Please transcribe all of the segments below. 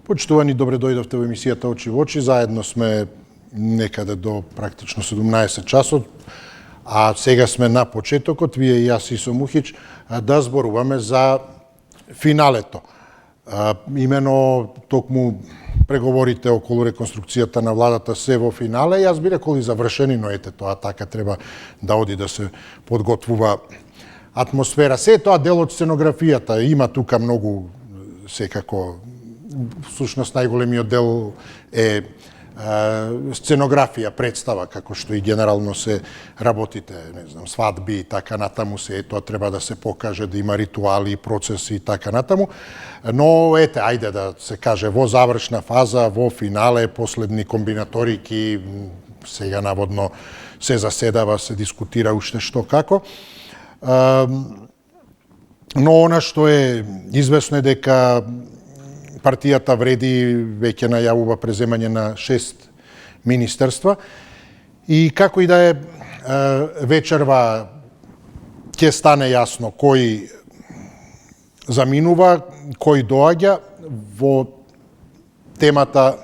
Почитувани, добре дојдовте во емисијата Очи во очи. Заедно сме некаде до практично 17 часот, а сега сме на почетокот, вие и јас Исо Мухич, да зборуваме за финалето. Имено токму преговорите околу реконструкцијата на владата се во финале. Јас би рекол и завршени, но ете тоа така треба да оди да се подготвува атмосфера. Се тоа дел од сценографијата. Има тука многу секако. Всушност најголемиот дел е сценографија, представа, како што и генерално се работите, не знам, свадби и така натаму, се тоа треба да се покаже, да има ритуали, процеси и така натаму. Но ете, ајде да се каже во завршна фаза, во финале, последни комбинаторики, сега наводно се заседава, се дискутира уште што како. Но она што е известно е дека партијата вреди, веќе најавува преземање на 6 министерства и како и да е вечерва ќе стане јасно кој заминува, кој доаѓа во темата.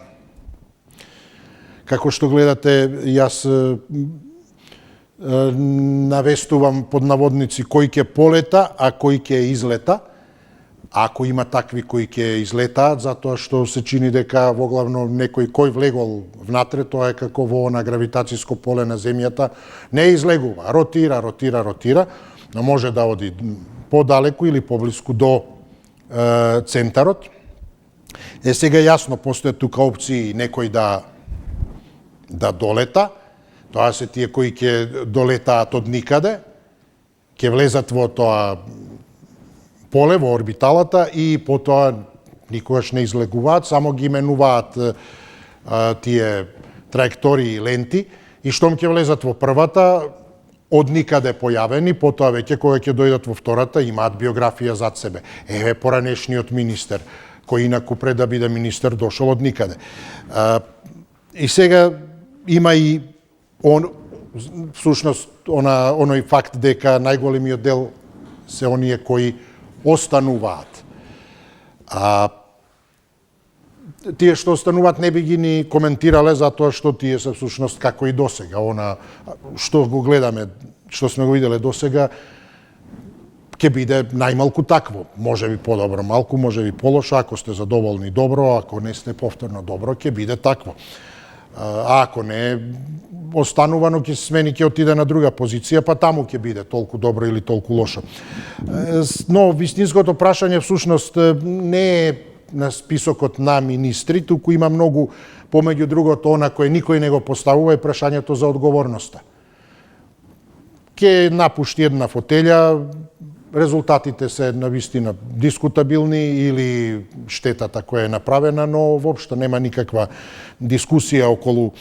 Како што гледате, јас навестувам под наводници кој ќе полета, а кој ќе излета. Ако има такви кои ќе излетаат, затоа што се чини дека во главно некој кој влегол внатре, тоа е како во на гравитацијско поле на земјата, не излегува, ротира, но може да оди подалеку или поблиску до центарот. Сега јасно постојат тука опции некој да долета, тоа се тие кои ќе долетаат од никаде, ќе влезат во тоа поле, во орбиталата и потоа никогаш не излегуваат, само ги именуваат тие траектории и ленти и штом ќе влезат во првата, од никаде појавени, потоа веќе кога ќе дојдат во втората, имаат биографија зад себе. Еве поранешниот министер, кој инаку пред да биде министер дошол од никаде. И сега има и всушност оној факт дека најголемиот дел се оние кои остануваат. Тие што остануваат не би ги ни коментирале затоа што тие се всушност како и досега. Она што го гледаме, што сме го виделе досега, ќе биде најмалку такво. Може би подобро малку, може би полошо, ако сте задоволни добро, ако не сте повторно добро, ќе биде такво. А ако не, останувано ќе се смени, ќе отиде на друга позиција, па таму ќе биде толку добро или толку лошо. Но вистинското прашање всушност не е на списокот на министри, туку има многу помеѓу другото она кое никој не го поставува, е прашањето за одговорноста. Ке напушти една фотелја, резултатите се навистина дискутабилни или штетата која е направена, но воопшто нема никаква дискусија околу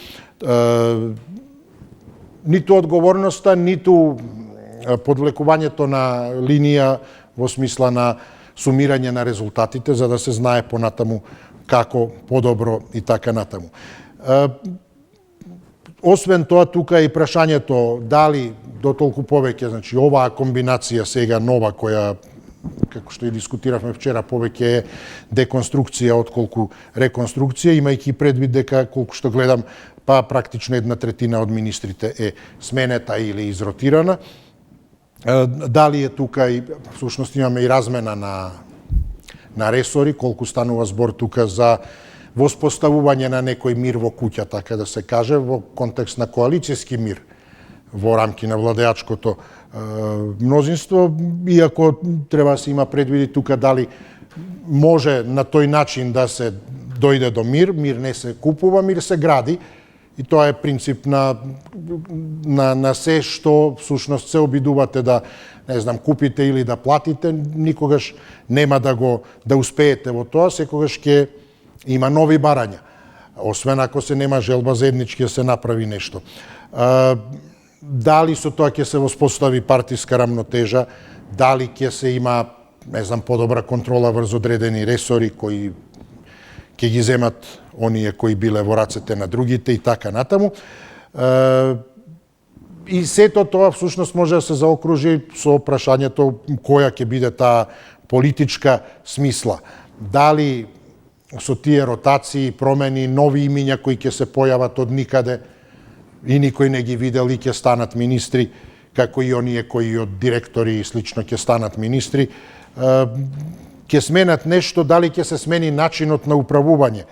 ниту одговорноста, ниту подвлекувањето на линија во смисла на сумирање на резултатите, за да се знае понатаму како подобро и така натаму. Освен тоа, тука и прашањето дали до толку повеќе, значи оваа комбинација сега нова која, како што и дискутиравме вчера, повеќе е деконструкција отколку реконструкција, имајќи предвид дека, колку што гледам, па практично 1/3 од министрите е сменета или изротирана. Дали е тука и, всушност имаме и размена на ресори, колку станува збор тука за воспоставување на некој мир во куќа, така да се каже, во контекст на коалицијски мир во рамки на владеачкото мнозинство, иако треба да се има предвиди тука дали може на тој начин да се дојде до мир. Мир не се купува, мир се гради. И тоа е принцип на се што всушност се обидувате да, не знам, купите или да платите, никогаш нема да успеете во тоа, секогаш ќе има нови барања. Освен ако се нема желба заеднички да се направи нешто. Дали со тоа ќе се воспостави партиска рамнотежа, дали ќе се има, не знам, подобра контрола врз одредени ресори кои ќе ги земат оние кои биле во рацете на другите и така натаму. И сето тоа всушност може да се заокружи со прашањето која ќе биде таа политичка смисла. Дали со тие ротации, промени, нови имиња кои ќе се појават од никаде и никој не ги видел и ќе станат министри, како и оние кои од директори и слично ќе станат министри, ќе сменат нешто, дали ќе се смени начинот на управување.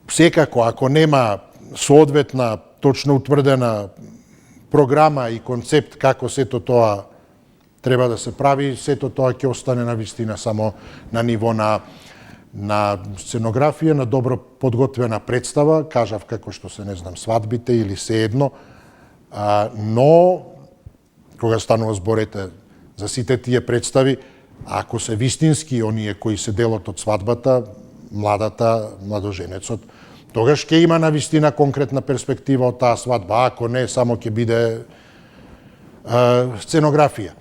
Секако, ако нема соодветна, точно утврдена програма и концепт како сето тоа треба да се прави, сето тоа ќе остане на вистина само на ниво на сценографија, на добро подготвена представа, кажав како што се, не знам, свадбите или се едно, но кога станува зборете за сите тие представи, ако се вистински оние кои се делот од свадбата, младоженецот, тогаш ќе има на вистина конкретна перспектива од таа свадба, ако не, само ќе биде сценографија.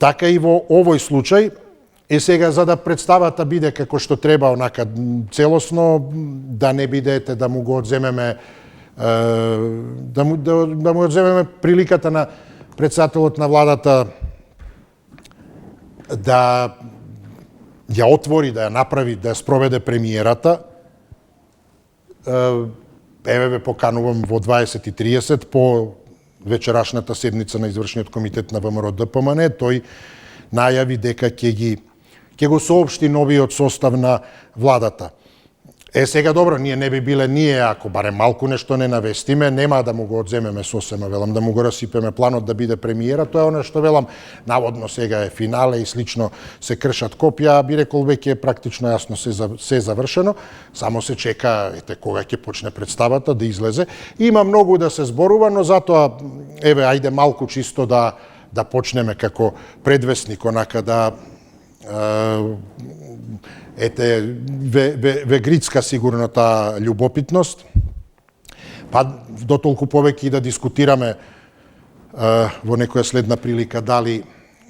Така и во овој случај, сега за да представата биде како што треба, онака целосно, да не бидете да му го одземеме да му одземеме приликата на претседателот на владата да ја отвори, да ја направи, да ја спроведе премиерата. Еве ве поканувам во 20:30 по вечерашната седница на извршниот комитет на ВМРО ДПМН. Тој најави дека ќе го соопшти новиот состав на владата. Сега добро, ние не би биле ние, ако барем малку нешто не навестиме, нема да му го одземеме сосема, велам, да му го расипеме планот да биде премиера, тоа е оно што велам, наводно сега е финале и слично се кршат копија, би рекол веќе е практично јасно се завршено, само се чека, кога ќе почне представата да излезе. Има многу да се зборува, но затоа, еве, ајде малку чисто да почнеме како предвесник, онака да ве грицка сигурно таа љубопитност, па дотолку повеќе и да дискутираме во некоја следна прилика дали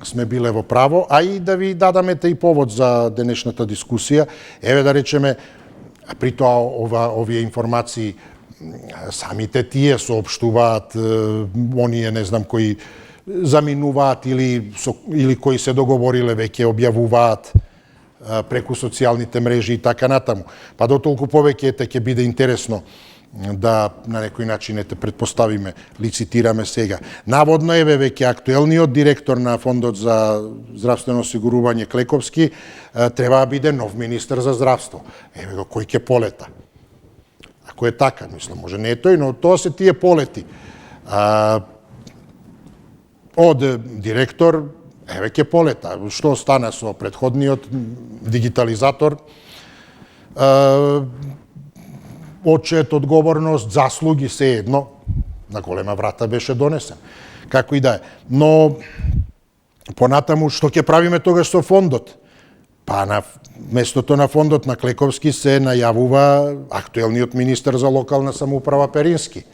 сме биле во право, а и да ви дадаме и повод за денешната дискусија. Еве да речеме, при тоа овие информации самите тие соопштуваат, оние не знам кои заминуваат или кои се договориле веќе објавуваат преку социјалните мрежи и така натаму. Па дотолку повеќе ќе биде интересно да на некој начин предпоставиме, лицитираме сега. Наводно еве веќе актуелниот директор на Фондот за здравствено осигурување Клековски треба да биде нов министер за здравство. Еве го кој ќе полета. Ако е така, мислам, може не е тој, но тоа се тие полети. Од директор, еве ќе полета. Што стана со претходниот дигитализатор? Отчет, одговорност, заслуги, се едно, на голема врата беше донесен. Како и да е. Но, понатаму, што ќе правиме тогаш со фондот? Па на местото на фондот на Клековски се најавува актуелниот министер за локална самоуправа Перински.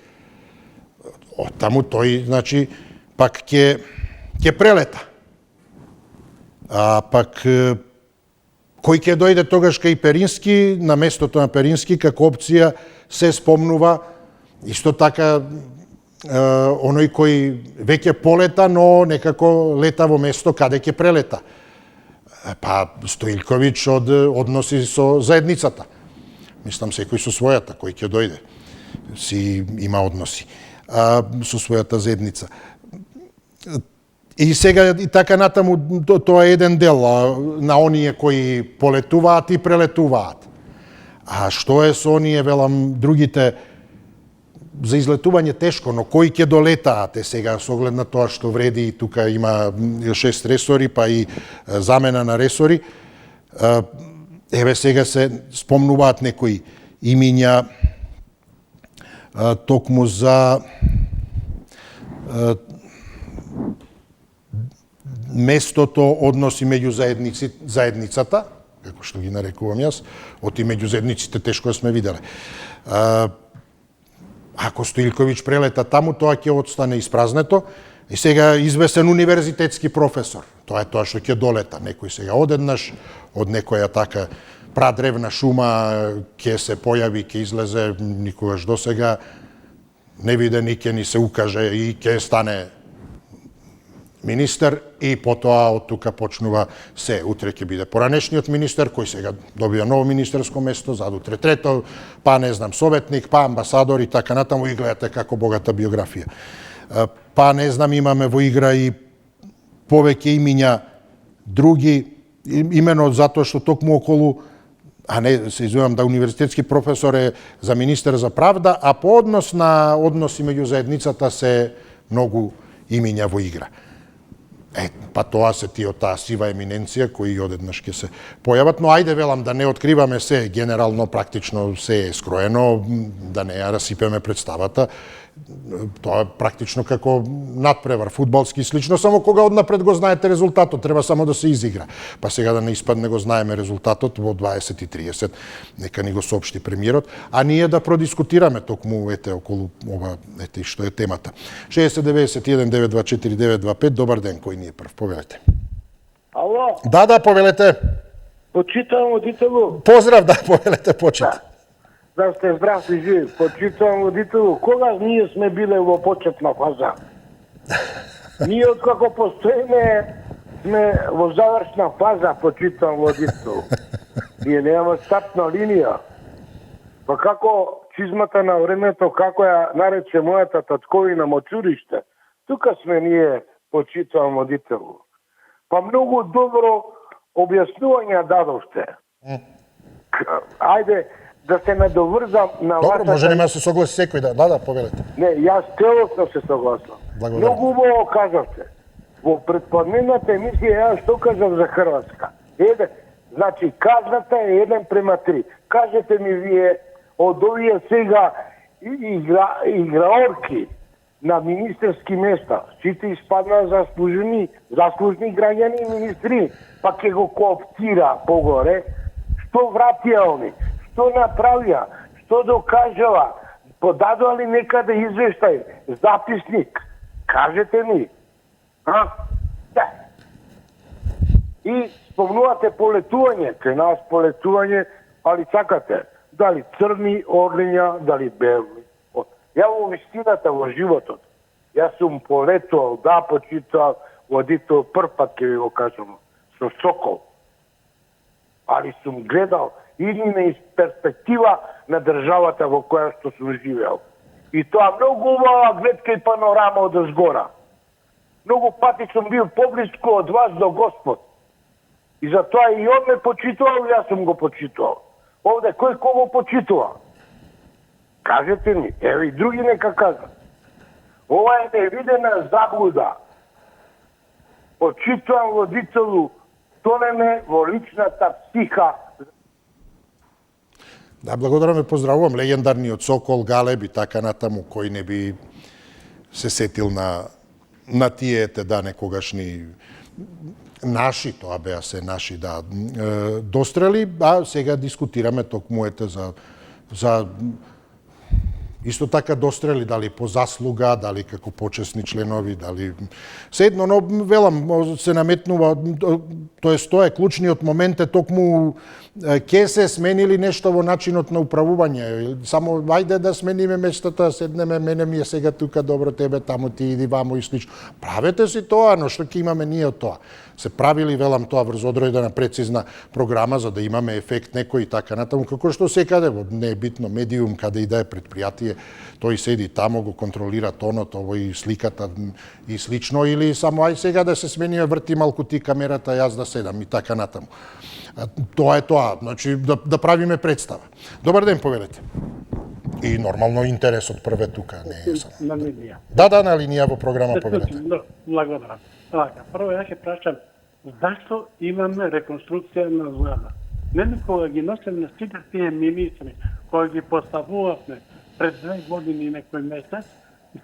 Од таму тој, значи, пак ќе прелета. А пак кој ќе дојде тогаш кај Перински, на местото на Перински, како опција се спомнува исто така оној кој веќе полета, но некако лета во место каде ќе прелета. Па Стоилковиќ од односи со заедницата. Мислам, секој со својата, кој ќе дојде, си има односи со својата заедница. И сега и така натаму тоа е еден дел на оние кои полетуваат и прелетуваат. А што е со оние, велам, другите, за излетување тешко, но кои ќе долетаат сега со оглед на тоа што вреди, тука има 6 ресори, па и замена на ресори. Еве сега се спомнуваат некои имиња токму за местото, односи меѓу заедницата, како што ги нарекувам јас, од и меѓу заедниците тешко сме виделе. Ако Стоилковиќ прелета таму, тоа ќе отстане испразнето. И сега извесен универзитетски професор, тоа е тоа што ќе долета. Некој сега одеднаш, од некоја така прадревна шума, ќе се појави, ќе излезе, никогаш до сега не виден и ќе ни се укаже и ќе стане министер и потоа од тука почнува се. Утре ќе биде поранешниот министер, кој сега добија ново министерско место, задутре трето, па не знам, советник, па амбасадор и така натаму, и гледате како богата биографија. Па не знам, имаме во игра и повеќе имиња други, имено затоа што токму околу, а не се извинувам, да универзитетски професор е за министер за правда, а по однос на односи меѓу заедницата се многу имиња во игра. Па тоа се тие од таа сива еминенција кои одеднаш ќе се појават, но ајде велам да не откриваме се, генерално практично се е скроено, да не ја расипеме представата. Тоа е практично како надпревар, фудбалски и слично, само кога однапред го знаете резултатот, треба само да се изигра. Па сега да не испадне го знаеме резултатот во 20:30, нека ни го соопшти премиерот, а ние да продискутираме токму околу ова што е темата. 6091-924-925, добар ден, кој ни е прв, повелете. Ало? Да, повелете. Почитувам водителу. Поздрав, да, повелете, почит. Да сте здрав и жив. Почитувам водителу. Кога ние сме биле во почетна фаза? Ние откако постоиме сме во завршна фаза, почитувам водителу. Ние немаме стартна линија. Па како чизмата на времето, како ја нарече мојата татковина мочуриште, тука сме ние, почитувам водителу. Па многу добро објаснување дадовте. Ајде, да се надоврзам на вашата... Добро, може нема да се согласи секој, да, повелете. Не, јас целосно се согласам. Многу убаво кажавте. Во предпоследната емисија јас што кажав за Хрватска? Значи, казната е 1:3. Кажете ми вие, од овие сега играорки на министерски места, сите испадна заслужени граѓани и министри, па ќе го кооптира погоре, што вратија они? Што направија? Што докажала? Подадува ли некаде извештај? Записник? Кажете ми. Да. И спомнувате полетување. Кај нас полетување, али сакате. Дали црни орлиња, дали белни. Ја во вистината, во животот, јас сум полетувал, да, почитувал, водител прв пат ќе ви го кажам, со сокол. Али сум гледал иднина из перспектива на државата во која што сум живеал. И тоа многу убава гледка и панорама од озгора. Многу пати сум бил поблиску од вас до Господ. И затоа и он ме почитувал, јас сум го почитувал. Овде кој кого почитува? Кажете ми, еве и други нека кажат. Ова е невидена заблуда. Почитувам водителу, тонеме во личната психа. Да, благодарам и поздравувам легендарниот Сокол, Галеб и така натаму, кој не би се сетил на тиете, да, некогашни наши, тоа беа се наши, да, дострели, а сега дискутираме токму за исто така дострели, дали по заслуга, дали како почесни членови, дали... Седно, но велам, се наметнува, тоа е клучниот момент е токму ке се сменили нешто во начинот на управување. Само, ајде да смениме местата, седнеме, мене ми е сега тука, добро, тебе таму, ти иди вамо и слично. Правете си тоа, но што ќе имаме ние од тоа? Се правили, велам, тоа врз одредена прецизна програма за да имаме ефект некој и така натаму, како што секаде, не е битно, медиум, каде и да е предпријатие, тој седи тамо, го контролира тонот, овој сликата и слично, или само ај сега да се смениме, врти малку ти камерата, јас да седам и така натаму. Тоа е тоа, значи да правиме представа. Добар ден, повелете. И нормално интересот прве тука, не е само. На линија. Да, на линија во програма, повелете. Благодарам. Прво ја ќе прашам, зашто имаме реконструкција на влада? Нели кога ги носиме сите тие министри, кои ги поставувавме пред 2 години некој месец,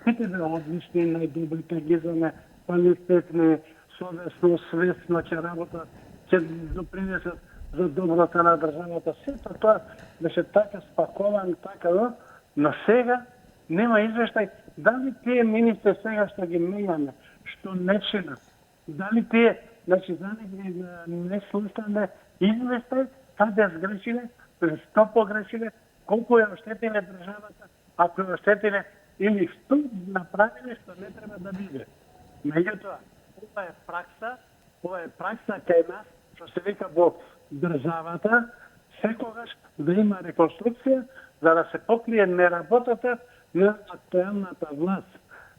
сите беа одлични, најдобрите ги заме, квалитетни, совесно, свесно ќе работат, ќе допринесат за добрата на државата. Сето тоа беше така спакован, така, но сега нема извештај дали тие министри сега што ги менјаме, што не чинат, дали тие, значи, дали не слушаме извештај, каде сгрешиле, што погрешиле, колку ја оштетиле државата, ако ја оштетиле, или што направиле што не треба да биде. Меѓутоа, ова е пракса кај нас, што се вика во државата, секогаш да има реконструкција, за да се покрие неработата на актуелната власт.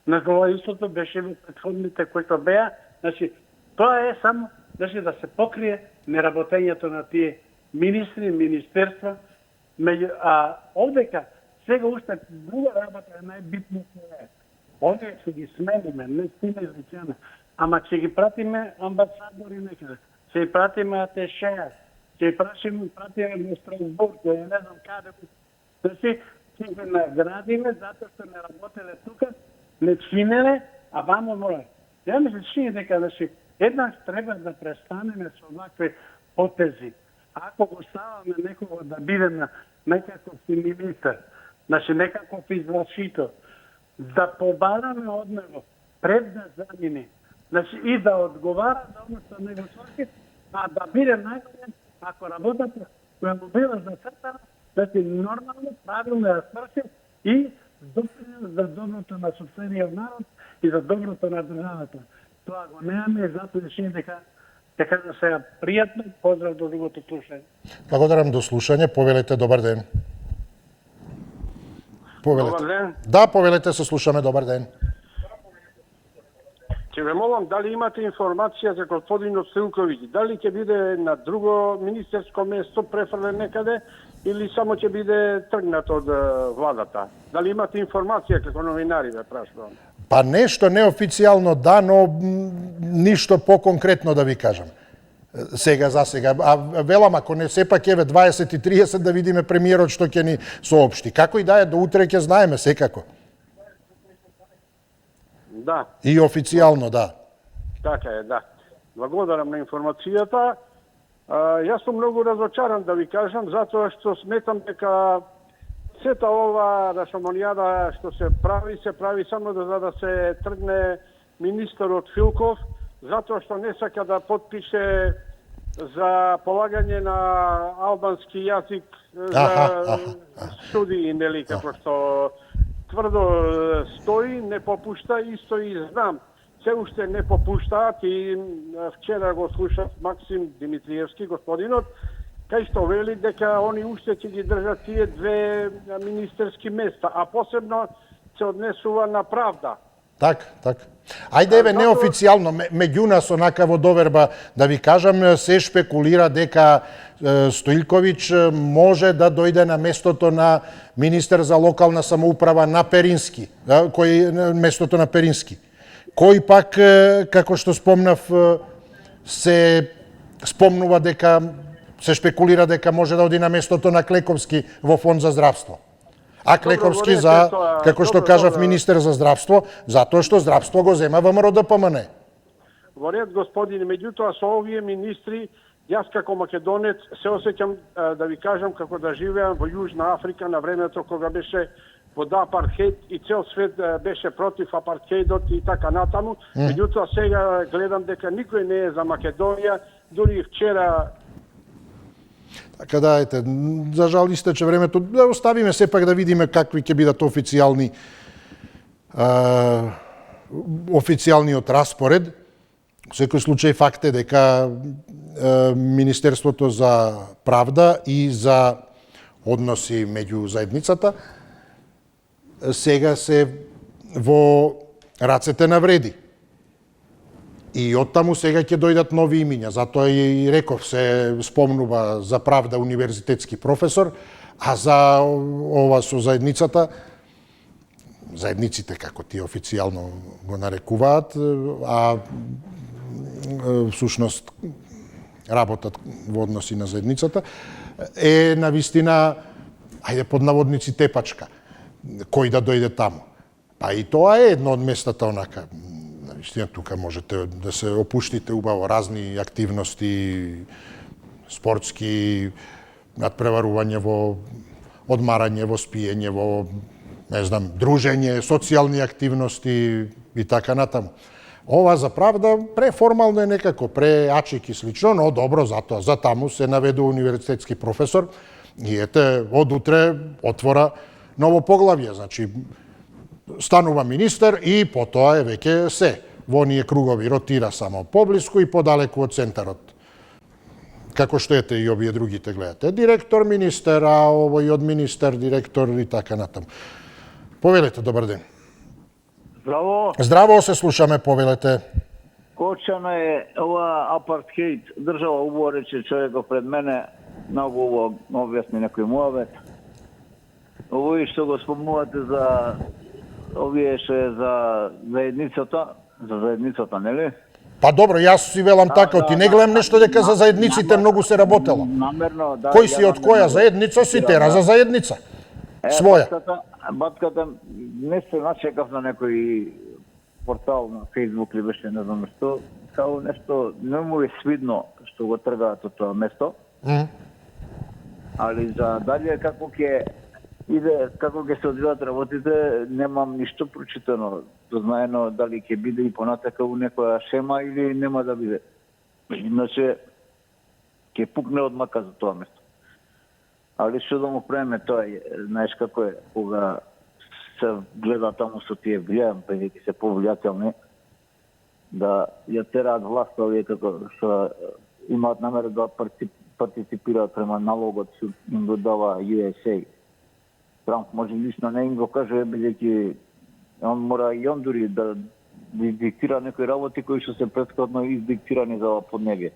На това истото беше во претходните кои беа, значи, тоа е само значи, да се покрие неработењето на тие министри, министерства, а овдека сега уште друга работа е најбитната е. Овде ќе ги смениме, не стиме изличена, ама ќе ги пратиме амбасадори некаде, ќе ги пратиме атешеја, ќе ги пратиме во Страсбург, не знам каде. Значи, ќе ги наградиме затоа што не работеле тука, не чинеле, а вамо мора. Ја ми се чини дека значи, еднаш треба да престанеме со овакви потези. Ако го ставаме некого да биде на некаков министер, значи некаков извршител, да побараме од него пред да замине, значи и да одговара за оно што него сврши, а да биде најголем ако работата која му била зацртана, значи нормално, правилно ја сврши и допринес за доброто на сопствениот народ и за доброто на државата. Тоа го немаме и затоа реши дека да се пријатно, поздрав до другото слушање. Благодарам, до слушање, повелете, добар ден. Повелете. Добар ден. Да, повелете, се слушаме, добар ден. Ќе ве молам, дали имате информација за господинот Силковиќ, дали ќе биде на друго министерско место префрлен некаде, или само ќе биде тргнат од владата? Дали имате информација како новинари, ве прашувам? Па нешто неофицијално да, но ништо поконкретно да ви кажам. Сега за сега. А велам, ако не сепак еве 20:30 да видиме премиерот што ќе ни соопшти. Како и да е, до утре ќе знаеме секако. Да. И официјално, да. Така е, да. Благодарам на информацијата. Јас сум многу разочаран, да ви кажам, затоа што сметам дека сета ова рашомонијада што се прави само за да се тргне министерот Филков, затоа што не сака да потпише за полагање на албански јазик за студии, нели, како што тврдо стои, не попушта, исто и знам. Се уште не попуштаат и вчера го слушав Максим Димитриевски, господинот, кај што вели дека они уште ќе ги држат тие две министерски места, а посебно се однесува на правда. Так. Ајде еве неофицијално, меѓу нас онака во доверба да ви кажам, се шпекулира дека Стоилковиќ може да дојде на местото на министер за локална самоуправа на Перински, местото на Перински. Кој пак, како што спомнав, се спомнува дека се шпекулира дека може да оди на местото на Клековски во Фонд за здравство. А Клековски за, како што кажав, министер за здравство, затоа што здравство го зема ВМРО ДПМН. Во ред, господине, меѓутоа со овие министри, јас како македонец се осеќам да ви кажам како да живеам во Јужна Африка на времето кога беше под апартхеид и цел свет беше против апартхеидот и така натаму. Меѓутоа сега гледам дека никој не е за Македонија, дури вчера. Така да, ете, за жал истече времето. Да оставиме сепак да видиме какви ќе бидат официјалниот распоред. Во секој случај факт е дека Министерството за правда и за односи меѓу заедницата сега се во рацете на Вреди. И оттаму сега ќе дојдат нови имиња. Затоа и реков се спомнува за правда универзитетски професор, а за ова со заедницата, заедниците како тие официјално го нарекуваат, а всушност работат во односи на заедницата, е навистина, ајде под наводници, тепачка. Кој да дојде таму. Па и тоа е едно од местата онака. Навистина, тука можете да се опуштите убаво, разни активности, спортски, надпреварување во одмарање, во спиење, во, не знам, дружење, социјални активности и така натаму. Ова за правда преформално е некако, преачики слично, но добро затоа. За таму се наведува универзитетски професор и ете, од утре отвора ново поглавје. Значи, станува министер и потоа е веќе се. во оние кругови, ротира само поблиску и подалеку од центарот. Како што ете и овие другите гледате. Директор, министер, а овој од министер, директор и така натаму. Повелете, добар ден. Здраво, Здраво, се слушаме, повелете. кочана е ова апартхейт држава, убаво рече човекот пред мене, многу убаво објасни некој муавет. Овој што го спомнувате за овие што е за заедницата, нели? Па добро, јас си велам така, ти не гледам нешто дека за заедниците многу се работело. Намерно, да. Кој си од која заедница си тера за заедница? Своја. Батката не се начекав на некој портал на Facebook или беше не знам што, као нешто не му е свидно што го тргаат од тоа место. Али за дале како ќе иде, како ќе се одвијат работите, немам ништо прочитано, знаено дали ќе биде и понатака у некоја шема или нема да биде. Иначе ќе пукне од мака за тоа место. Али што да му правиме тоа, знаеш како е, кога се гледа таму со тие влијаем, бидејќи се повлијателни, да ја тераат власта овие како што имаат намера да партиципираат према налогот што им го дава USA. Трамп може лично не им го каже, бидејќи он мора и он дури да диктира некои работи кои што се претходно издиктирани за ова поднебие.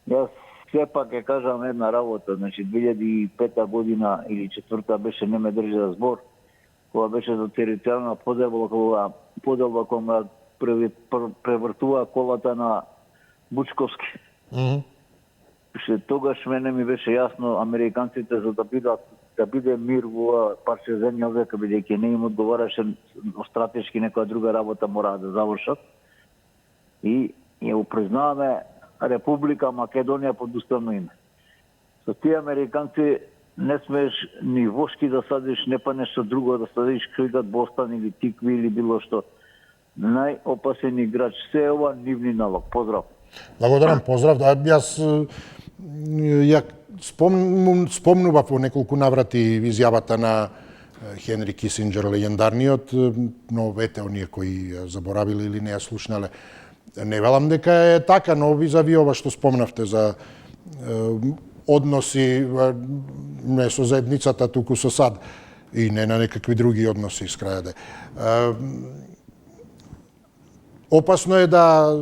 Јас сепак ќе кажам една работа, значи 2005 година или 2004 беше не ме држи за збор, кога беше за територијална поделба кога превртува колата на Бучковски. Ше тогаш мене ми беше јасно американците за да биде мир во парче земја овека, бидејќи не им одговараше стратешки некоја друга работа мора да завршат. И ја упризнаваме Република Македонија под уставно име. Со тие американци не смееш ни вошки да садиш, не па нешто друго да садиш, кригат бостан или тикви или било што. Најопасен играч, се ова нивни налог. Поздрав. Благодарам, поздрав. Јас ја спомнував во неколку наврати изјавата на Хенри Кисинџер, легендарниот, но ете оние кои заборавиле или не ја слушнале. Не велам дека е така, но визави ова што спомнавте за односи не со заедницата, туку со САД и не на некакви други односи с крајаде. Опасно е да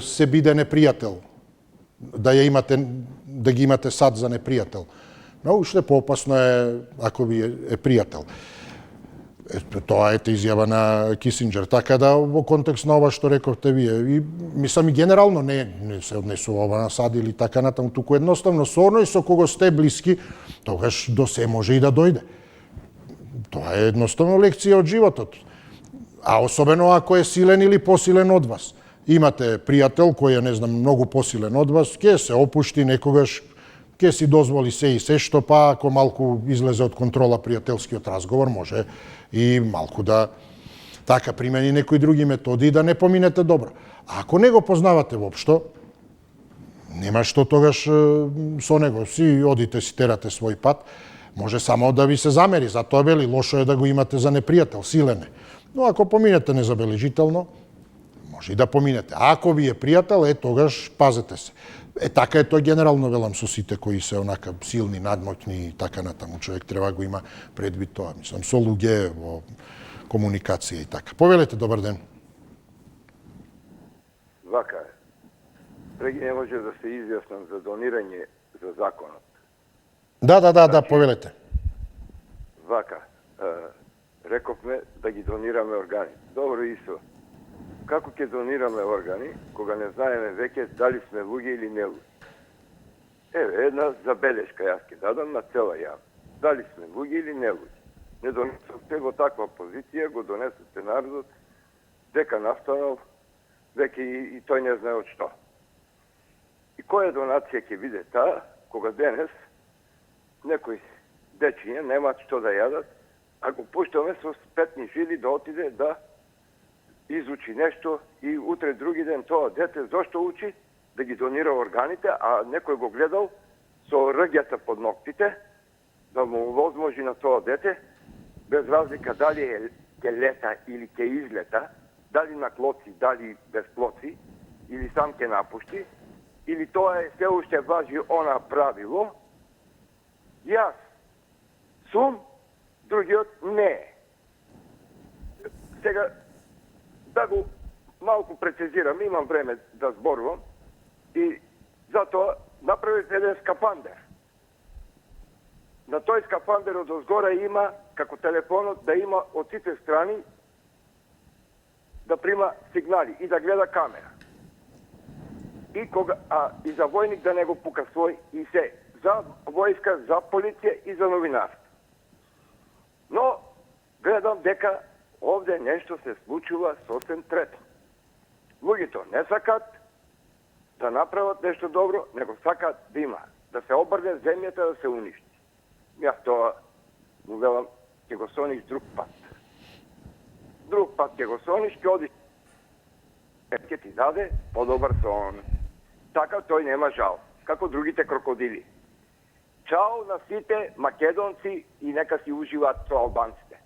се биде непријател, да ги имате САД за непријател. Но уште поопасно е ако ви е пријател. Тоа е изјава на Кисинџер. Така да во контекст на ова што рековте вие, и мислам и генерално не се однесува ова на САД или така натаму, туку едноставно со оној со кого сте блиски, тогаш до се може и да дојде. Тоа е едноставно лекција од животот. А особено ако е силен или посилен од вас. Имате пријател кој е, не знам, многу посилен од вас, ќе се опушти некогаш, ќе си дозволи се и се што, па ако малку излезе од контрола пријателскиот разговор, може и малку да така примени некои други методи и да не поминете добро. А ако не го познавате воопшто, нема што тогаш со него си одите си терате свој пат, може само да ви се замери, затоа вели лошо е да го имате за непријател, силен е. Но ако поминете незабележително, може и да поминете. А ако ви е пријател, тогаш пазете се. Така е тоа генерално, велам, со сите кои се онака силни, надмоќни и така натаму. Човек треба го има предвид тоа. Мислам, со луѓе во комуникација и така. Повелете, добар ден. Вака е. Преги не може да се изјаснам за донирање за законот. Да, повелете. Вака. Рековме да ги донираме органи. Добро, Исо. Како ќе донираме органи, кога не знаеме веќе дали сме луѓе или не луѓе? Еве, една забелешка јас ќе дадам на цела јавност. Дали сме луѓе или не луѓе? Не донесовте во таква позиција, го донесовте народот, дека настанал, веќе и тој не знае од што. И која донација ќе биде таа, кога денес некои дечиња немаат што да јадат, а го пуштаме со спетни жили да отиде да изучи нешто и утре други ден тоа дете зошто учи да ги донира органите, а некој го гледал со рѓата под ноктите да му возможи на тоа дете без разлика дали ќе лета или ќе излета дали на клоци, дали без клоци, или сам ќе напушти, или тоа е се уште важи она правило, јас сум, другиот не е. Сега, да го малку прецизирам, имам време да зборувам, и затоа направив еден скафандер. На тој скафандер од озгора има, како телефонот, да има од сите страни да прима сигнали и да гледа камера. И за војник да не го пука свој и се. За војска, за полиција и за новинарство. Но, гледам дека овде нешто се случува сосем третно. Луѓето не сакат да направат нешто добро, него сакат да има, да се обрне земјата, да се уништи. Јас тоа му велам, ќе го сониш друг пат. Друг пат ќе го сониш, ќе одиш, ќе ти даде подобар сон. Така тој нема жал, како другите крокодили. Чао на сите македонци и нека си уживаат со албанците.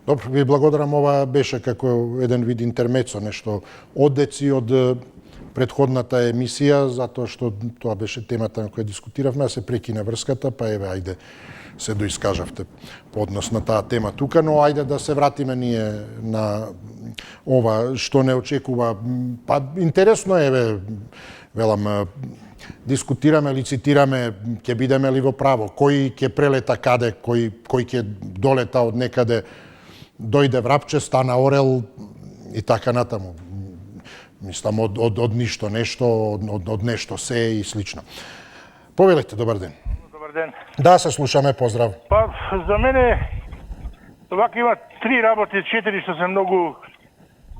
Добро, ви благодарам. Ова беше како еден вид интермецо, нешто оддеци од предходната емисија, затоа што тоа беше темата на која дискутиравме, а се прекина врската, па еве, ајде, се доискажавте по однос на таа тема тука, но ајде да се вратиме ние на ова што не очекува. Па интересно е, еве, велам, дискутираме, лицитираме, ќе бидеме ли во право, кој ќе прелета каде, кој ќе долета од некаде, дојде врапче, стана орел и така натаму. Мислам, од ништо нешто, од нешто се и слично. Повелете, добар ден. Добар ден. Да, се слушаме, поздрав. Па, за мене, вака има 3 работи, 4 што се многу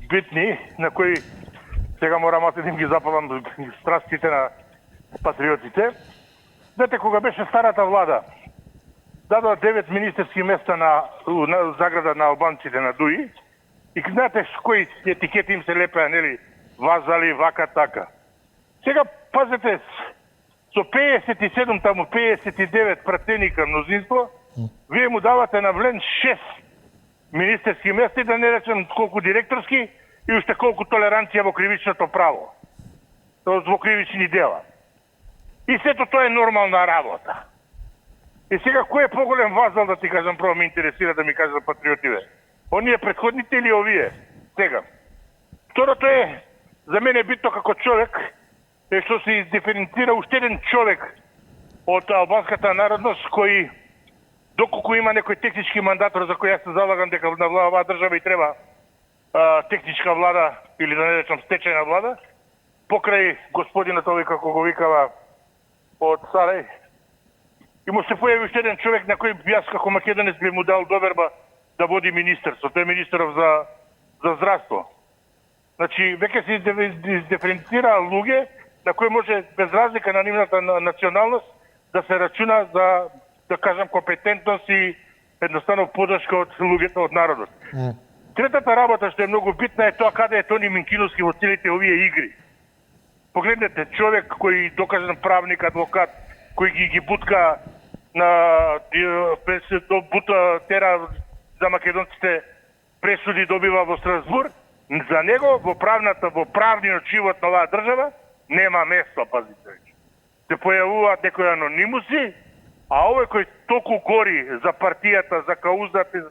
битни, на кои сега морам да им ги запалам страстите на патриотите. Знаете, кога беше старата влада, дадоа 9 министерски места на заграда на албанците на Дуи, и знаете кои етикети им се лепеа, нели, вазали, вака, така. Сега, пазете, со 57, таму 59 пратеника мнозинство, вие му давате на влен 6 министерски места и да не речем колку директорски и уште колку толеранција во кривичното право. Во кривични дела. И сето тоа е нормална работа. И сега, кој е поголем вазал, да ти кажам, право ме интересира да ми кажат патриотиве? Оние предходните или овие? Сега. Второто е, за мене е битно како човек, е што се диференцира уште еден човек од албанската народност, кој, доколку има некој технички мандатор за кој јас се залагам дека на оваа држава и треба техничка влада, или да не речам стечајна влада, покрај господинот овој, како го викава, од Сарај, и му се појави уште еден човек на кој јас како македонец би му дал доверба да води министерство. Тој е министеров за здравство. Значи, веќе се диференцира луѓе на кои може без разлика на нивната националност да се рачуна за, да кажам, компетентност и едноставно подршка од луѓето, од народот. Третата работа што е многу битна е тоа каде е Тони Минкиновски во целите овие игри. Погледнете, човек кој докажан правник, адвокат, кој ги бутка на бута тера за македонците пресуди добива во Страсбург, за него во правниот живот на оваа држава нема место, пазите. Се појавуваат некои анонимуси, а овој кој толку гори за партијата, за каузата.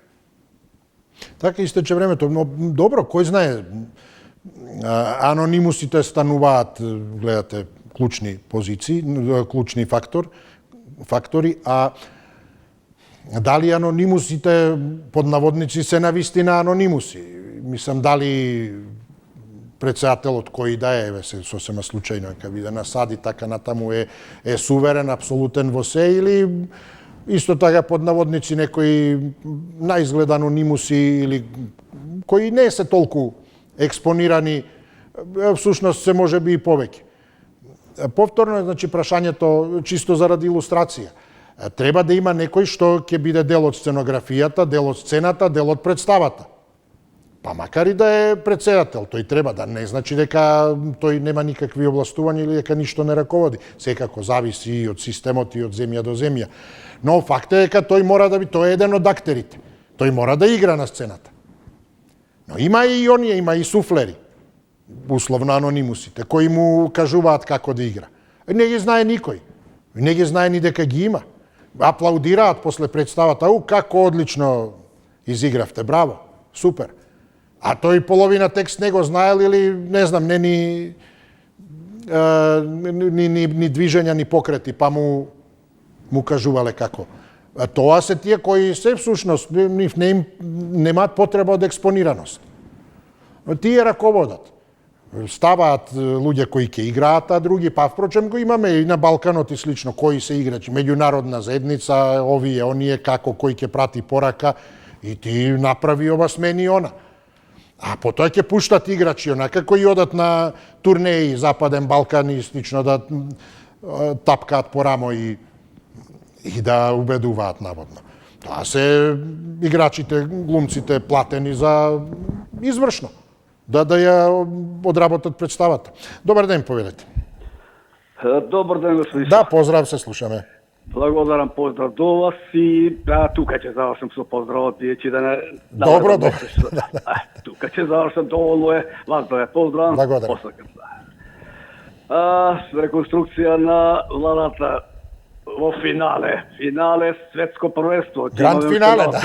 Така истече времето, но добро, кој знае, анонимусите стануваат, гледате, клучни позиции, клучни фактори, а дали анонимусите под наводници се навистина анонимуси? Мислам, дали председателот кој да е, се сосема случајно дека биде насади така натаму е суверен, апсолутен во се, или исто така под наводници некои наизглед анонимуси или кои не се толку експонирани, всушност се може би и повеќе. Повторно е, значи, прашањето чисто заради илустрација. Треба да има некој што ќе биде дел од сценографијата, дел од сцената, дел од представата. Па макар и да е председател, тој треба да не значи дека тој нема никакви областувања или дека ништо не раководи. Секако зависи и од системот и од земја до земја. Но факт е дека тој мора да би, тој е еден од актерите. Тој мора да игра на сцената. Но има и оние, има и суфлери, условно анонимусите, кои му кажуваат како да игра. Не ги знае никој. Не ги знае ни дека ги има. Аплаудираат после представата. Како одлично изигравте, браво, супер. А тој половина текст не го знаел или, не знам, не ни движења, ни покрети, па му кажувале како. Тоа се тие кои се всушност немаат потреба од експонираност. Тие раководат. Ставаат луѓе кои ќе играат, а други, па впрочем го имаме и на Балканот и слично, кои се играчи, меѓународна заедница, овие, оние, како, кој ќе прати порака, и ти направи ова, смени она. А потоа ќе пуштат играчи, онака, кои одат на турнеи, Западен Балкан и слично, да тапкаат по рамо и да убедуваат наводно. Тоа се играчите, глумците платени за извршно. Да ја одработат представата. Добар ден, повелете. Добар ден, господин. Да, поздрав, се слушаме. Благодарам, поздрав до вас и тука ќе завршам со поздравот, бидејќи да не... Добро. Тука ќе завршам, доволно е, вас да ја поздравам. Благодарам. Реконструкција на владата во финале светско првенство. Гранд финале, да.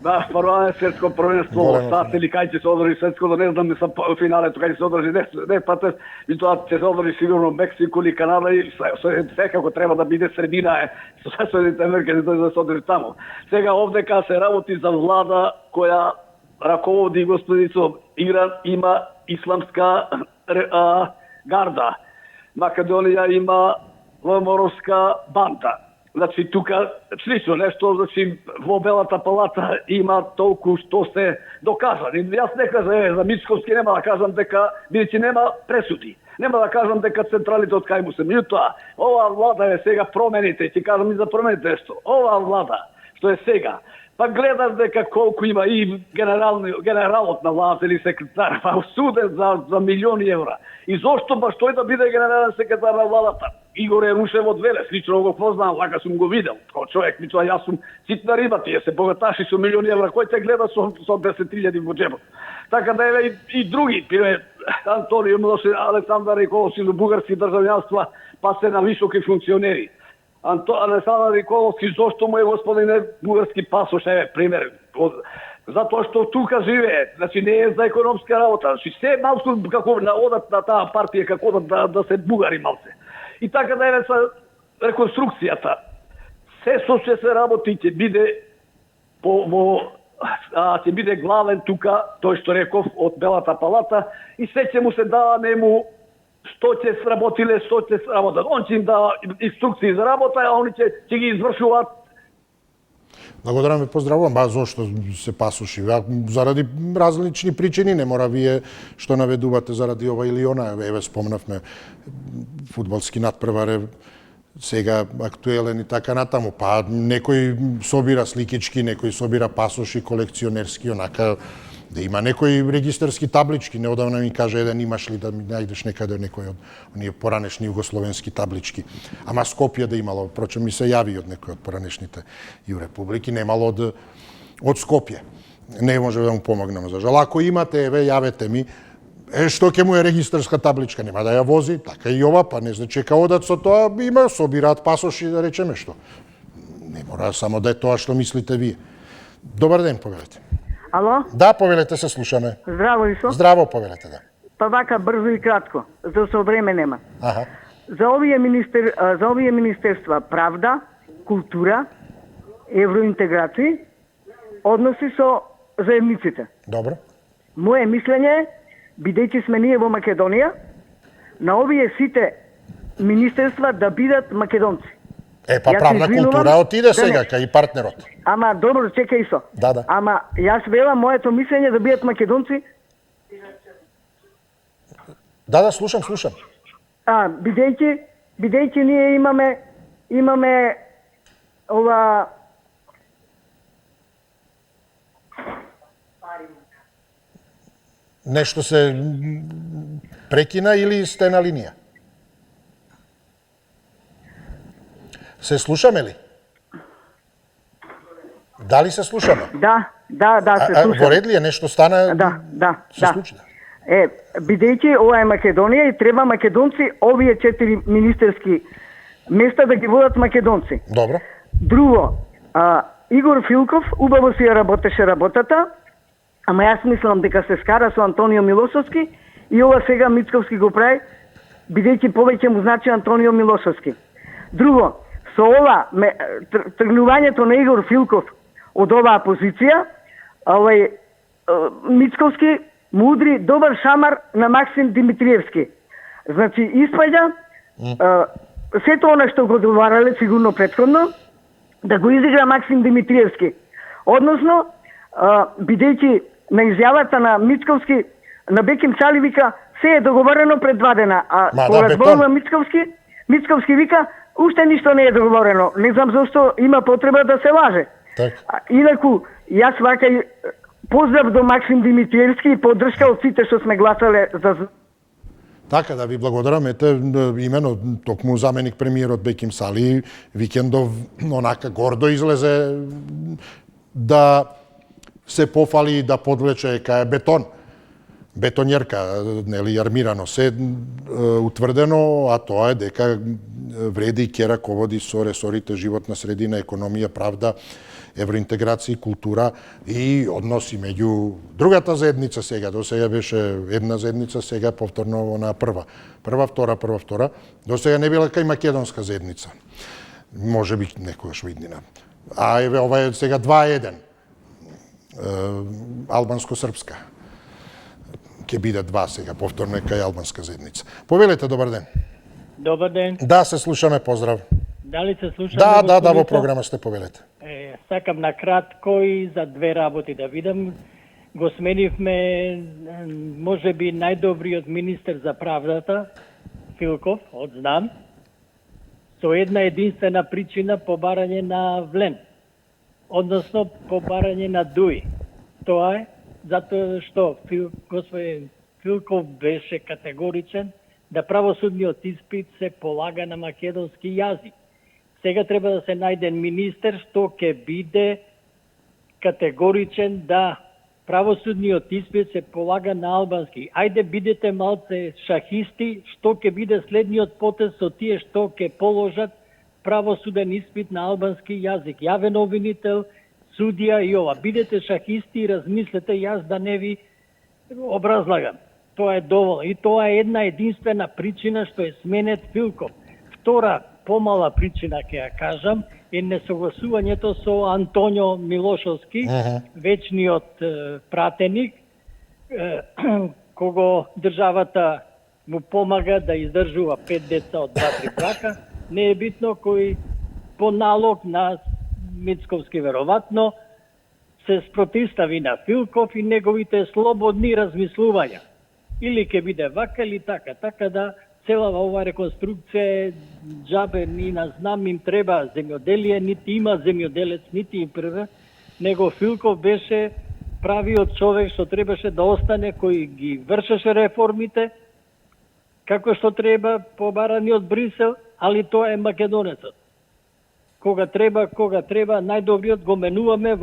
Да, прво светско првенство во САД или кај ќе се одржи светското, не знам, са финалето кај ќе се одржи, не патес, и тоа ќе се одржи сигурно Мексико или Канада и секако треба да биде средина со Соединените Американи да се одржи таму. Сега овдека се работи за влада која раководи господица има исламска гарда. Македонија има ВМРО-ска банда. Значи, тука слично нешто, значи, во Белата палата има толку што се докажани. Јас не кажам, за Мицковски нема да кажам дека, бидејќи нема пресуди. Нема да кажам дека централите од кај му се. Меѓутоа, оваа влада е сега промените, ќе кажам и за промените нешто. Оваа влада, што е сега, па гледаш дека колку има и генералот на владата или секретар, па осуден за милиони евра. И зошто баш тој да биде генерален секретар на владата? Игор Ерушев од Велес, лично го познавам, лака сум го видел. Као човек, мислам, јас сум ситна риба, тие се богаташи со милиони евра, кој те гледа со 10.000 во джебот. Така да еве и други, пиме Антонио Милошевич, Александар Николовски, бугарски државјанства, па се на високи функционери. Александар Николовски, зошто му е господине бугарски пасош, еве пример, затоа што тука живее, значи не е за економска работа, значи се малку како одат на таа партија, како да се бугари малце. И така да е со реконструкцијата. Се што ќе се работи ќе биде ќе биде главен тука, тој што реков од Белата палата, и се ќе му се дава нему што ќе сработиле, што ќе сработат. Он ќе им дава инструкции за работа, а они ќе ги извршуваат. Благодарам, ве поздравувам. Зошто се пасуши? Заради различни причини, не мора вие што наведувате заради ова или она. Еве спомнавме фудбалски надпревар, сега актуелен и така натаму. Па некој собира сликички, некој собира пасоши колекционерски, онака да има некои регистарски таблички. Неодавна ми каже еден, имаш ли да ми најдеш некаде некој од оние поранешни југословенски таблички. Ама Скопје да имало, впрочем ми се јави од некој од поранешните јурепублики, немало од Скопје. Не може да му помогнем за жал. Ако имате, еве, јавете ми, што ќе му е регистарска табличка, нема да ја вози, така и ова, па не чека одат со тоа, има, собираат пасоши, да речеме што. Не мора само да е тоа што мислите вие. Добар ден, повелете. Ало? Да, повелете, се слушаме. Здраво, Исо. Здраво, повелете, да. Па вака брзо и кратко, за со време нема. Аха. За овие министерства правда, култура, евроинтеграција, односи со заедниците. Добро. Моje мислење е, бидејќи сме ние во Македонија, на овие сите министерства да бидат македонци. Па правна култура отиде сега кај партнерот. Ама добро, чекај Исо. Да. Ама јас велам моето мислење да бидат македонци. Да, слушам. Бидејќи ние имаме ова Нешто се прекина или сте на линија? Се слушаме ли? Дали се слушаме? Да, се слушаме. Во ред ли е нешто стана? Да. Се случи. Бидејќи ова е Македонија и треба македонци овие 4 министерски места да ги водат македонци. Добро. Друго, Игор Филков убаво си ја работеше работата, ама јас мислам дека се скара со Антонио Милошовски и ова сега Мицковски го прави, бидејќи повеќе му значи Антонио Милошовски. Друго, со ова тргнувањето на Игор Филков од оваа позиција, Мицковски му удри добар шамар на Максим Димитриевски. Значи, испаѓа сето она што го доварале сигурно претходно, да го изигра Максим Димитриевски. Односно, бидејќи на изјавата на Мицковски, на Беким Сали вика, се е договорено пред 2 дена, кога зборува Мицковски вика, уште ништо не е договорено. Не знам зашто има потреба да се лаже. Инаку, јас вака поздрав до Максим Димитриевски и поддршка од сите што сме гласале за... Така, да ви благодарам. Имено, токму заменик премиерот Беким Сали викендов онака гордо излезе да се пофали и да подвлече кај бетон. Бетонјерка, нели, армирано. Се утврдено, а тоа е дека вреди ќе раководи со ресорите животна средина, економија, правда, евроинтеграција, култура и односи меѓу другата заедница сега. До сега беше една заедница, сега повторно на прва. Прва, втора. До сега не била кај македонска заедница. Може би некогаш во иднина. А еве ова е сега 2-1. Албанско-српска. Ќе биде 2 сега, повторно е кај албанска заедница. Повелете, добар ден. Добар ден. Да, се слушаме, поздрав. Дали се слушаме? Да, во програма сте, повелете. Сакам на кратко и за 2 работи да видам. Го сменивме, може би, најдобриот министер за правдата, Филков, од знам, со една единствена причина побарање на Влен. Односно, побарање на Дуи. Тоа е затоа што господин Филков беше категоричен да правосудниот испит се полага на македонски јазик. Сега треба да се најде министер што ќе биде категоричен да правосудниот испит се полага на албански. Ајде бидете малце шахисти, што ќе биде следниот потез со тие што ќе положат правосуден испит на албански јазик. Јавен обвинител, судија и ова. Бидете шахисти и размислете, јас да не ви образлагам. Тоа е доволно. И тоа е една единствена причина што е сменет Филков. Втора, помала причина, ќе ја кажам, е несогласувањето со Антонио Милошовски, вечниот пратеник, кого државата му помага да издржува 5 деца од 2-3 брака. Не е битно кој по налог на Мицковски веројатно се спротивстави на Филков и неговите слободни размислувања. Или ќе биде вака или така. Така да целава ова реконструкција е џабе, ни на знам им треба земјоделие, нити има земјоделец, нити им прве, него Филков беше правиот човек што требаше да остане, кој ги вршеше реформите, како што треба, побарани од Брисел, али тоа е македонецот. Кога треба, најдобриот го менуваме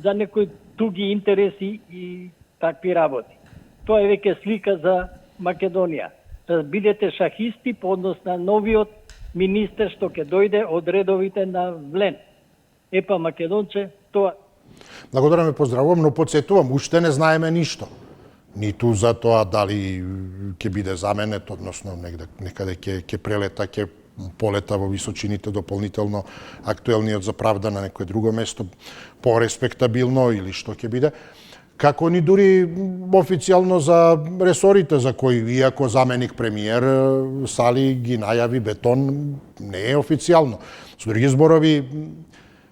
за некои туги интереси и такви работи. Тоа е веќе слика за Македонија. Да бидете шахисти по однос на новиот министер што ќе дојде од редовите на Влен. Епа македонче, тоа... Благодарам и поздравувам, но подсетувам, уште не знаеме ништо. Ниту за тоа дали ќе биде заменет, односно некаде ќе прелета, ќе полета во височините дополнително актуелниот за правда на некое друго место, по-респектабилно или што ќе биде. Како ни дури официјално за ресорите за кои, иако заменик премиер Сали ги најави бетон, не е официјално. Со други зборови,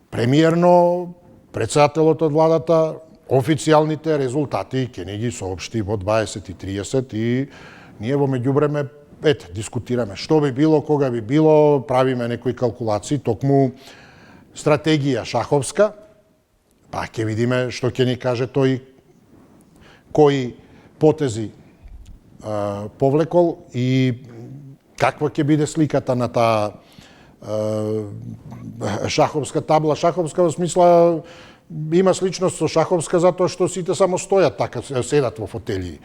премиерно, председателот од владата, официјалните резултати ќе ни ги соопшти во 20:30 и ние во меѓувреме дискутираме што би било, кога би било, правиме некои калкулации, токму стратегија шаховска, па ќе видиме што ќе ни каже тој, кои потези повлекол и каква ќе биде сликата на таа шаховска табла, шаховска во смисла има сличност со шаховска затоа што сите само стојат така, седат во фотели.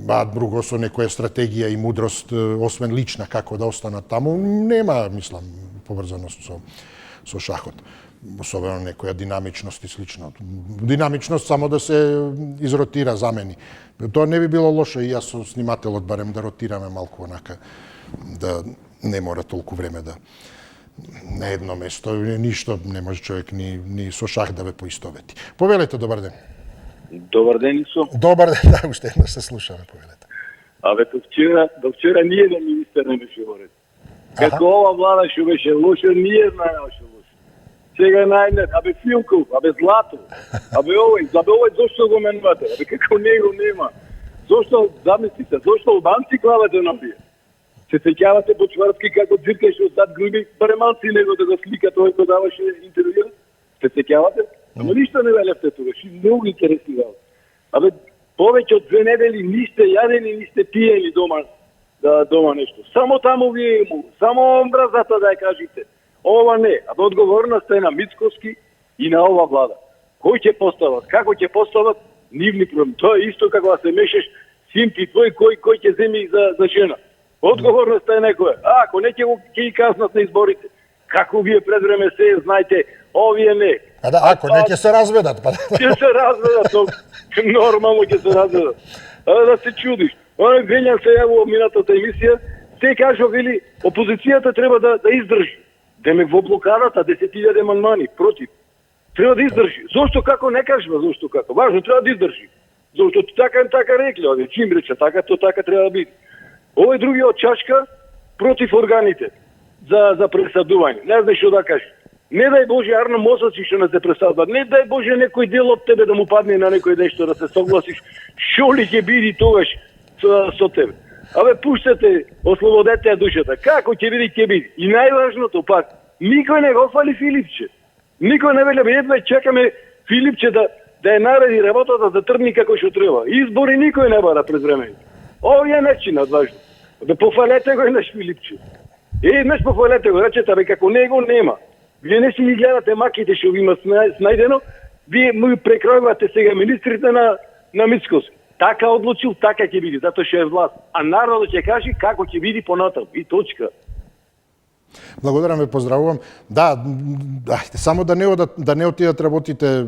А друго со некоја стратегија и мудрост, освен лична, како да останат таму, нема, мислам, поврзаност со шахот. Особено некоја динамичност и слично. Динамичност само да се изротира, замени. Тоа не би било лошо и јас со снимателот барем да ротираме малку онака, да не мора толку време да на едно место, ништо не може човек ни со шах да ве поистовети. Повелете, добар ден. Добар ден, Исо. Добар ден, да, уште едно се слушаме, повелете. Абе, до вчера ниједен министер не беше во ред. Како ова влада што беше лошо, ние знаеме што лошо. Сега најден, абе Филков, абе Злато, абе овој зошто го менувате? Абе како него нема. Зошто, замислите, зошто албанци клавате на вие? Се сеќавате Бочварски како дзиркаше од зад грби, барем малци него да го слика тој кој даваше интервју? Се сеќавате? Ама ништо не велевте тогаш, многу интересни работи. Абе, повеќе од 2 недели нисте јадени, нисте пиени дома нешто. Само таму вие иму, само мразата да ја кажете. Ова не, абе одговорноста е на Мицковски и на ова влада. Кој ќе постават, како ќе постават, нивни проблеми. Тоа е исто како да се мешеш син ти твој кој ќе земи за жена. Одговорноста е некоја. Ако не ќе ги казнат на изборите. Како вие пред време се знаете, овие не. Ако не ќе се разведат, па. Ќе се разведат, нормално ќе се разведат. Да се чудиш. Оној Вењан се јавува минатата емисија, се кажа вели опозицијата треба да издржи. Демек во блокадата 10.000 амандмани против. Треба да издржи. Зошто како не кажува зошто како? Важно треба да издржи. Зошто така рекли, овие чим рече така, то така треба да биде. Овој другиот чашка против органите за пресадување. Не знаеш што да кажеш. Не дај Боже Арно мозоци што не се пресадуваат. Не дај Боже некој дел од тебе да му падне на некој нешто да се согласиш. Што ли ќе биде тогаш со тебе? Абе пуштете, ослободете ја душата. Како ќе биде? И најважното пак, никој не го фали Филипче. Никој не веле едва чекаме Филипче да ја нареди работата да тргни како што треба. Избори никој не бара пред време. Овие начинот важно. Да пофалете го еднаш Филипче. Еднаш пофалете го, речете, бе како него нема. Вие не си ги гледате маките што ви има снајдено, вие му прекројувате сега министрите на Мицковски. Така одлучил, така ќе биде, затоа што е власт. А народот ќе каже како ќе биде понатаму. И точка. Благодарам, ве поздравувам. Да, само да не отидат работите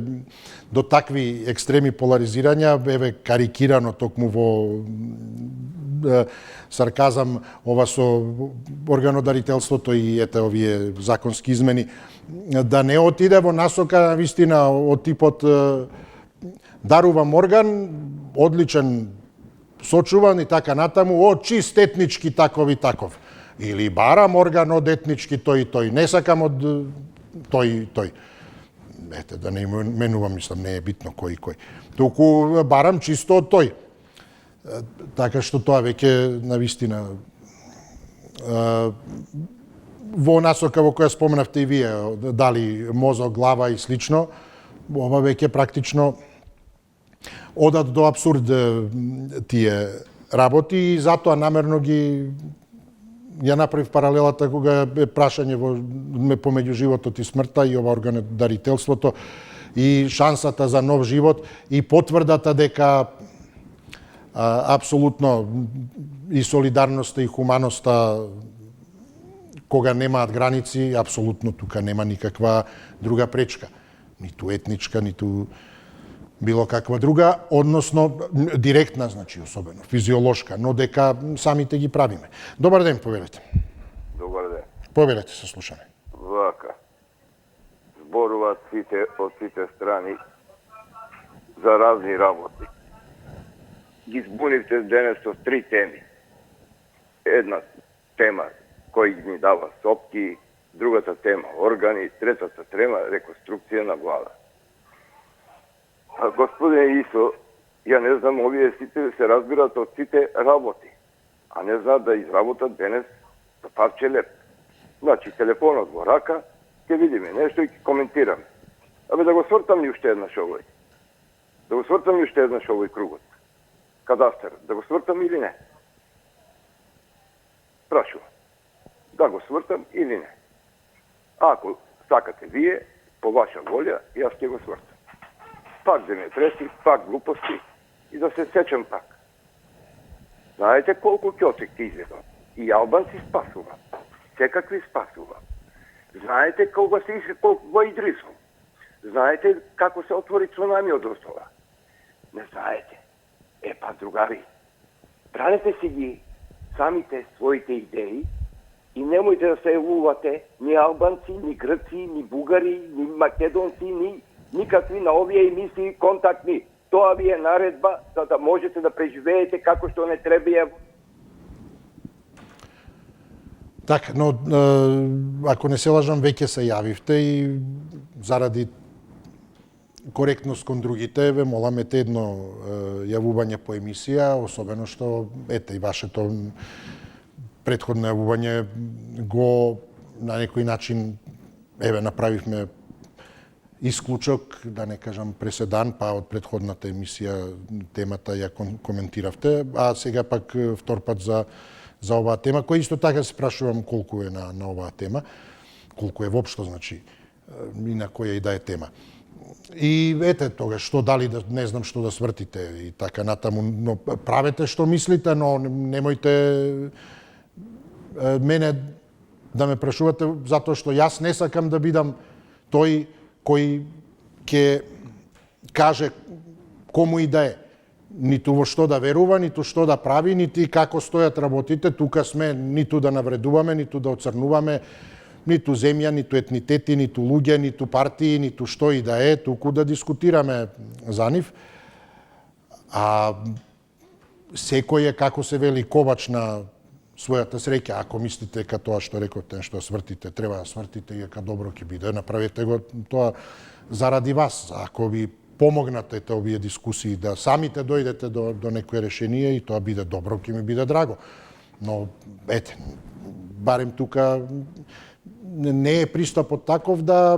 до такви екстремни поларизирања, еве карикирано токму во сарказам ова со органодарителството и ете овие законски измени, да не отиде во насока вистина од типот дарувам орган, одличен сочуван и така натаму, од чист етнички таков и таков. Или барам орган од етнички тој и тој, не сакам од тој и тој. Ете, да не именувам, мислам, не е битно кој и кој. Туку барам чисто од тој. Така што тоа веќе навистина во насока во која споменавте и вие, дали мозок, глава и слично, ова веќе практично одат до абсурд тие работи и затоа намерно ја направив паралелата кога е прашање помеѓу животот и смртта и ова органодарителството и шансата за нов живот и потврдата дека апсолутно и солидарноста и хуманоста кога немаат граници, апсолутно тука нема никаква друга пречка. Ниту етничка, ниту било каква друга, односно директна, значи особено, физиолошка, но дека самите ги правиме. Добар ден, повелете. Добар ден. Повелете, се слушаме. Вака. Зборуваат сите од сите страни за разни работи. Ги збунивте денес со 3 теми. Една тема кој ни дава сопки, другата тема органи, третата тема реконструкција на влада. Господине Исо, ја не знам, овие сите се разбират од сите работи, а не знаат да изработат денес за парче леп. Значи, телефонот во рака, ќе видиме нешто и ќе коментираме. Абе да го свртам ли уште еднаш овој? Да го свртам ли уште еднаш овој кругот? Кадастер, да го свртам или не? Прашувам. Да го свртам или не? Ако сакате вие, по ваша волја, јас ќе го свртам. Пак земјотреси, пак глупости и да се сечам пак. Знаете колку ќочек ќе изедат? И албанци спасува. Секакви спасува. Знаете кога се ише, колку го Идрисом. Знаете како се отвори цунами од острова. Не знаете. Па, другари, бранете си ги самите своите идеи и немојте да се јавувате ни албанци, ни грци, ни бугари, ни македонци, никакви на овие емисии контактни. Тоа ви е наредба за да можете да преживеете како што не треба. Така, но ако не се лажам, веќе се јавивте и заради коректност кон другите, ве молам едно јавување по емисија, особено што, и вашето предходно јавување го на некој начин, направивме исклучок, да не кажам преседан, па од предходната емисија темата ја коментиравте, а сега пак втор пат за оваа тема, која исто така се прашувам колку е на оваа тема, колку е воопшто, значи, и на која и да е тема. И тога, што дали да не знам што да свртите и така натаму, но правете што мислите, но немојте мене да ме прашувате затоа што јас не сакам да бидам тој кој ќе каже кому и да е, ниту во што да верува, ниту што да прави, нити како стојат работите. Тука сме ниту да навредуваме, ниту да оцрнуваме ниту земја, ниту етнитети, ниту луѓе, ниту партии, ниту што и да е, туку да дискутираме за нив. А секој е, како се вели, кобач на својата среќа. Ако мислите ка тоа што рековте, што свртите, треба да свртите и ка добро ќе биде, направете го тоа заради вас. Ако ви помогнате овие дискусии да самите дојдете до некое решение и тоа биде добро, ќе ми биде драго. Но, барем тука не е пристапот таков да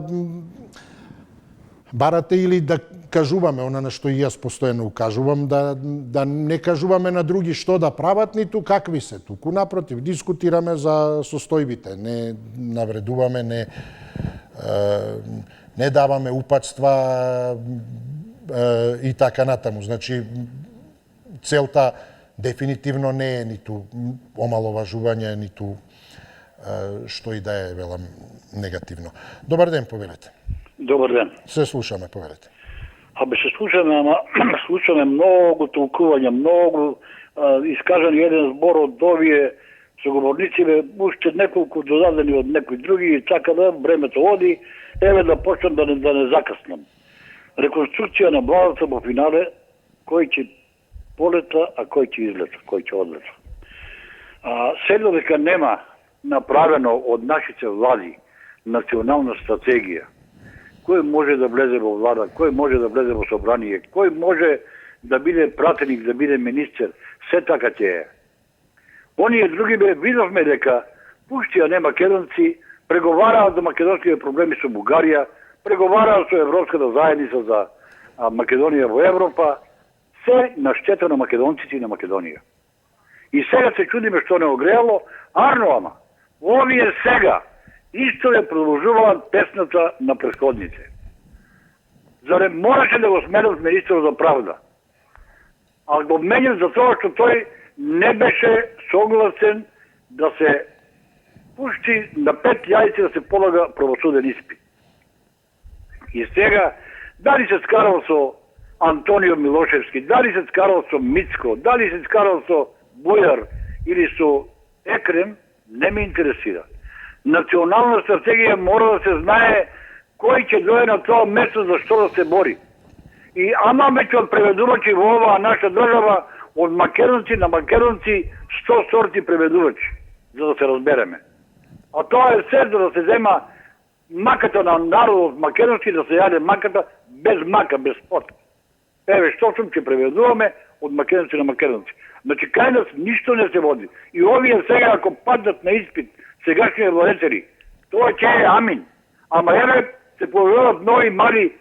барате или да кажуваме она на што и јас постојано укажувам, да не кажуваме на други што да прават, ниту какви се. Туку напротив, дискутираме за состојбите, не навредуваме, не даваме упатства и така натаму. Значи, целта дефинитивно не е ниту омаловажување, ниту што и да е, велам, негативно. Добар ден, повелете. Добар ден. Се слушаме, повелете. Се слушаме, ама слушаме многу толкувања, многу искажани еден збор од овие соговорници, уште неколку додадени од некои други, и така да времето оди, да почнам да не закаснам. Реконструкција на владата во финале, кој ќе полета, а кој ќе излета, кој ќе одлета. Седно дека нема направено од нашите влади национална стратегија, кој може да влезе во влада, кој може да влезе во собрание, кој може да биде пратеник, да биде министер, се така ќе е. Оние други видовме дека пушти, а не македонци, преговараат за македонските проблеми со Бугарија, преговараат со Европската заедница за Македонија во Европа, се на штета на македонците и на Македонија. И сега се чудиме што не огреало, арно ама, овие сега исто ја продолжуваат песната на претходните. Заре мораше да го сменат министрот за правда. А го менјат за тоа што тој не беше согласен да се пушти на 5 јајци да се полага правосуден испит. И сега, дали се скарал со Антонио Милошевски, дали се скарал со Мицко, дали се скарал со Бујар или со Екрем, не ме интересира. Национална стратегија мора да се знае кој ќе дојде на тоа место за што да се бори. И ама меѓу преведувачи во оваа наша држава од македонци на македонци 100 сорти преведувачи, за да се разбереме. А тоа е се за да се зема маката на народот македонски, да се јаде маката без мака, без пот. Што сум ќе преведуваме од македонци на македонци. Значи, кај нас ништо не се води. И овие сега, ако паднат на испит, сегашни владетели, тоа ќе е амин. Ама се појавуваат нови мали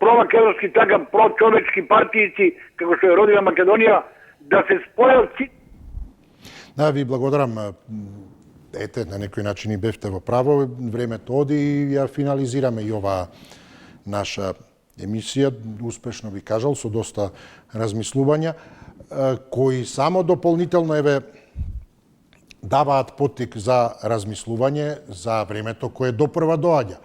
промакедонски, така прочовечки партијци, како што е Родина Македонија, да се спојат. Да, ви благодарам. ете, на некој начин и бевте во право, времето оди и ја финализираме и оваа наша емисија, успешно би кажал, со доста размислувања, кои само дополнително даваат поттик за размислување за времето кое допрва доаѓа.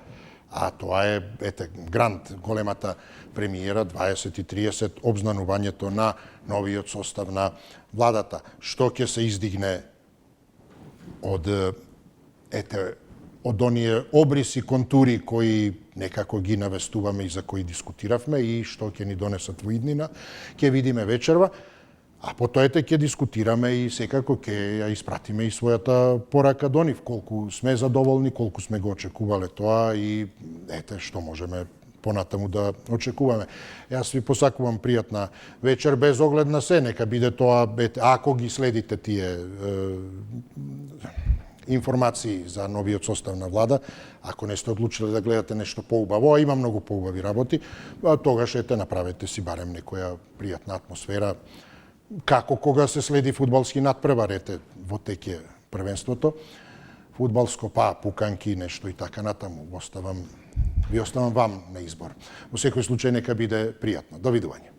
А тоа е, ете, грант, големата премиера 2030, обзнанувањето на новиот состав на владата. Што ќе се издигне од оние обриси, контури кои некако ги навестуваме и за кои дискутиравме и што ќе ни донесат во иднина, ќе видиме вечерва, а потоа ќе дискутираме и секако ќе ја испратиме и својата порака до нив, колку сме задоволни, колку сме го очекувале тоа и ете што можеме понатаму да очекуваме. Јас ви посакувам пријатна вечер, без оглед на се, нека биде тоа, ако ги следите тие информации за новиот состав на влада, ако не сте одлучили да гледате нешто поубаво, а има многу поубави работи, тогаш ете направете си барем некоја пријатна атмосфера, како кога се следи фудбалски надпревар, ете, во теќе првенството, фудбалско, па пуканки, нешто и така натаму. Ви оставам вам на избор. Во секој случај нека биде пријатно. Довидување.